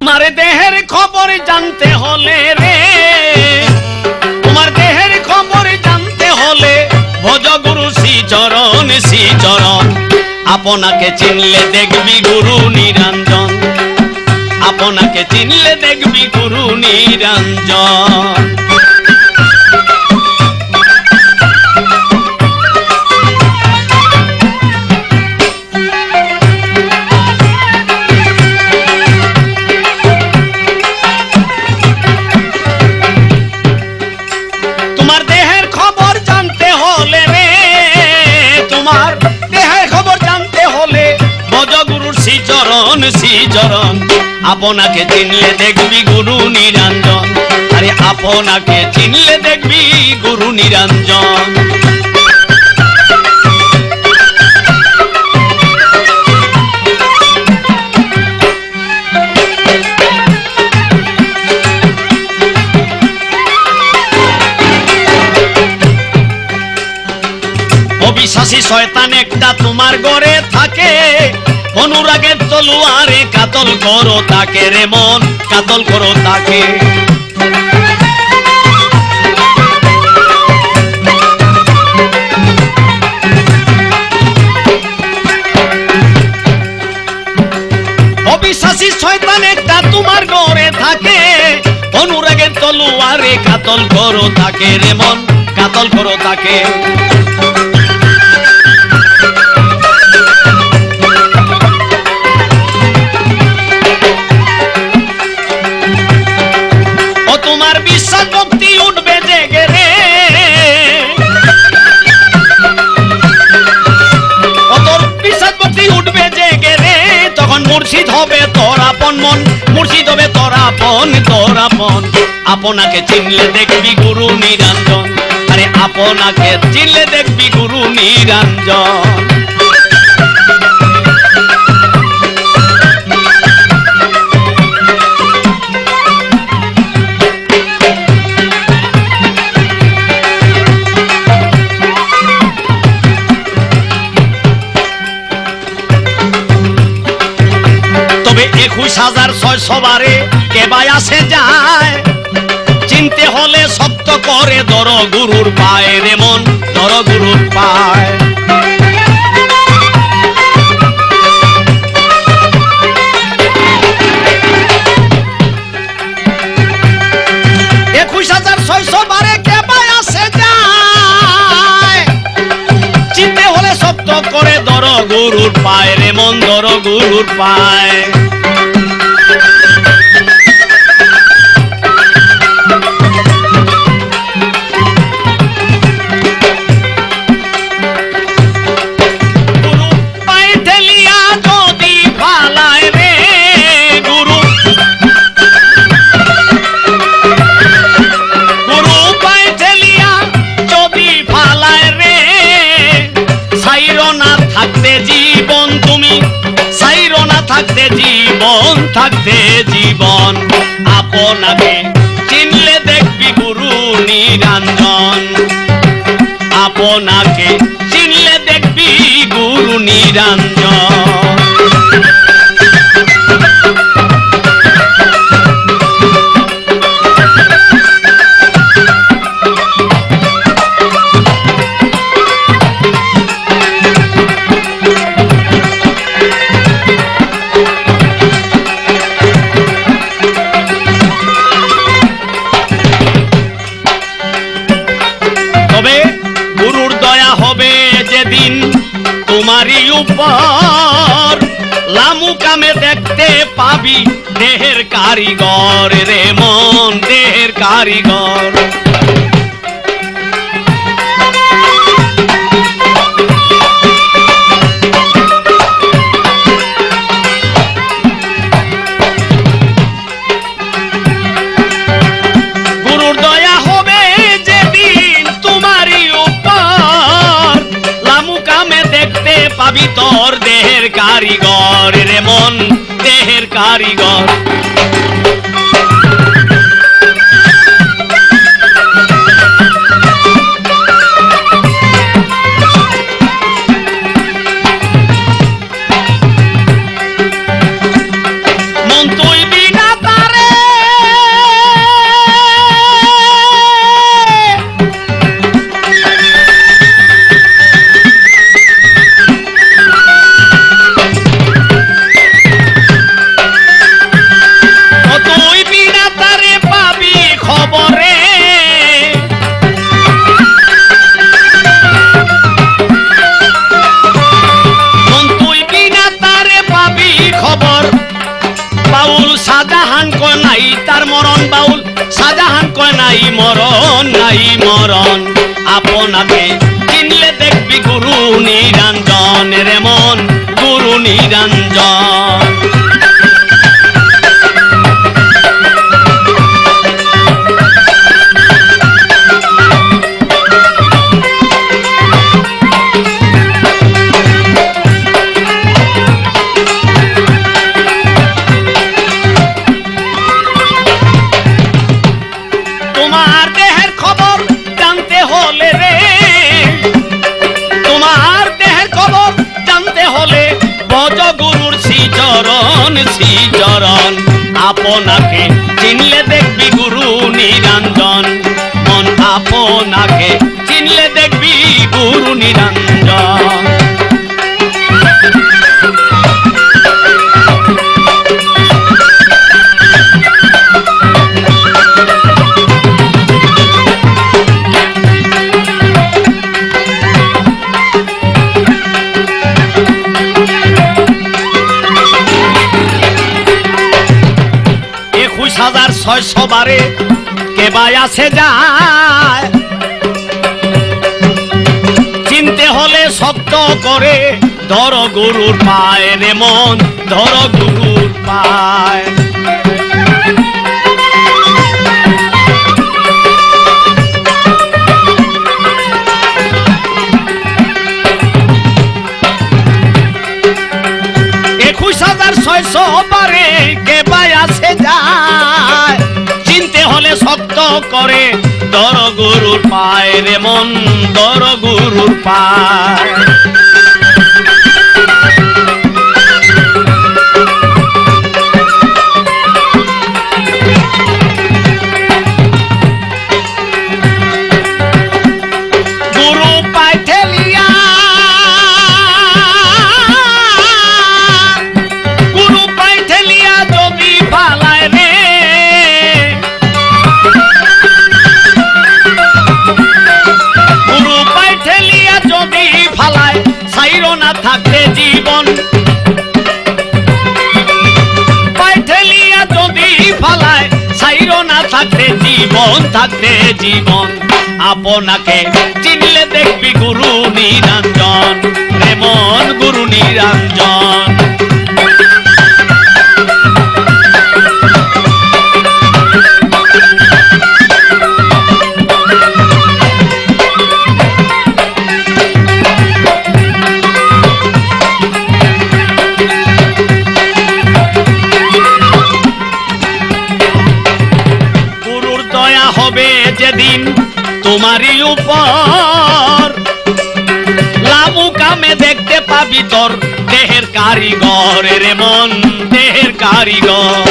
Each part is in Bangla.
তোমার দেহের খবর জানতে হলে রে, তোমার দেহের খবর জানতে হলে ভজ গুরু শ্রীচরণ শ্রীচরণ। আপনাকে চিনলে দেখবি গুরু নিরঞ্জন, আপনাকে চিনলে দেখবি গুরু নিরঞ্জন। তোমার দেহের খবর জানতে হলে রে, তোমার দেহের খবর জানতে হলে ভজ গুরু শ্রীচরণ শ্রীচরণ। আপনাকে চিনলে দেখবি গুরু নিরঞ্জন, আরে আপনাকে চিনলে দেখবি গুরু নিরঞ্জন। অবিশ্বাসী শয়তান একটা তোমার ঘরে থাকে, অনুরাগের তলোয়ারে কাতল করো তাকে রে মন, কাতল করো তাকে। অবিশ্বাসী শয়তান একটা তোমার ঘরে থাকে, অনুরাগের তলোয়ারে কাতল করো তাকে রে মন, কাতল করো তাকে। তোমার বিশ্বাস ভক্তি উঠবে জেগে রে, তোর বিশ্বাস ভক্তি উঠবে জেগে রে, তখন মুর্শিদ হবে তোর আপন মন, মুর্শিদ হবে তোর আপন তোর আপন। আপনাকে চিনলে দেখবি গুরু নিরঞ্জন, আরে আপনাকে চিনলে দেখবি গুরু নিরঞ্জন। তবে 21,600 বারে কে ভাই আসে যায়, চিনতে হলে সত্য করে ধর গুরুর পায় রে মন, ধর গুরুর পায়। 21,600 বারে কে ভাই আসে যায়, চিনতে হলে সত্য করে ধর গুরুর পায় রে মন, ধর গুরুর পায়। থাকতে জীবন, থাকতে জীবন, আপনাকে চিনলে দেখবি গুরু নিরঞ্জন, আপনাকে চিনলে দেখবি গুরু নিরঞ্জন। তোমারই উপর লামুকামে দেখতে পাবি দেহের কারিগর রে মন, দেহের কারিগর। গুরুর দয়া হবে যেদিন তোমারই উপর লামুকামে দেখতে পাবি তোর দেহের কারিগর রে মন, দেহের কারিগর। মন তুই বিনা শাহজাহান কয় নাই তার মরণ বাউল শাহজাহান কয় নাই মরণ আপনাকে চিনলে দেখবি গুরু নিরঞ্জন রে মন গুরু নিরঞ্জন শ্রীচরণ আপনাকে চিনলে দেখবি গুরু নিরঞ্জন মন আপনাকে চিনলে দেখবি গুরু নিরঞ্জন সবারে কেবাই আছে যায় চিনতে হলে শক্ত করে ধর গুরুর পায় রে মন ধর গুরুর পায় সবারে কেবাই আছে যায় চিনতে হলে শক্ত করে ধর গুরুর পায় রে মন ধর গুরুর পায় থাকতে জীবন পাইঠেলিয়া যদি ফালায় সাইর না থাকতে জীবন আপনাকে চিনলে দেখবি গুরু নিরঞ্জন রে মন গুরু নিরঞ্জন যেদিন তোমারই উপর লাবু কামে দেখতে পাবি তোর দেহের কারিগর রে মন দেহের কারিগর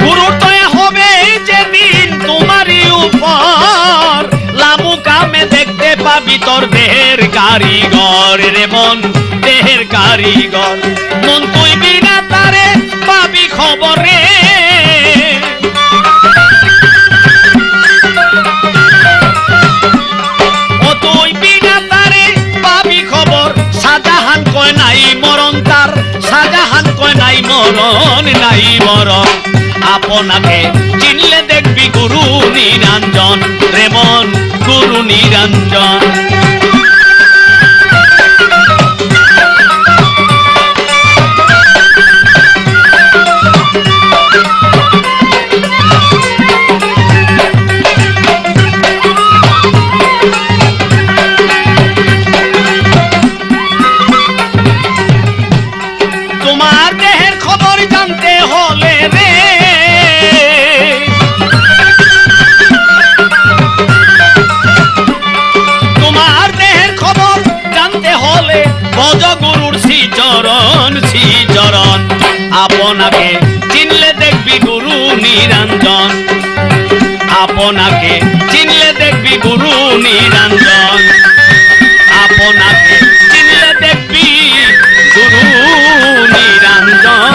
গুরুর দয়া হবে যেদিন তোমারই উপর লাবু কামে দেখতে পাবি তোর দেহের কারিগর রে মন দেহের কারিগর মন তুই বিনা তারে পাবি খবরে ও তুই বিনা তারে পাবি খবর শাহজাহান কয় নাই মরণ তার শাহজাহান কয় নাই মরণ আপনাকে চিনলে দেখবি গুরু নিরঞ্জন রে মন গুরু নিরঞ্জন তোমার দেহের খবর জানতে হলে রে গুরুর শ্রীচরণ আপনাকে চিনলে দেখবি গুরু নিরঞ্জন আপনাকে চিনলে দেখবি গুরু নিরঞ্জন আপনাকে চিনলে দেখবি গুরু নিরঞ্জন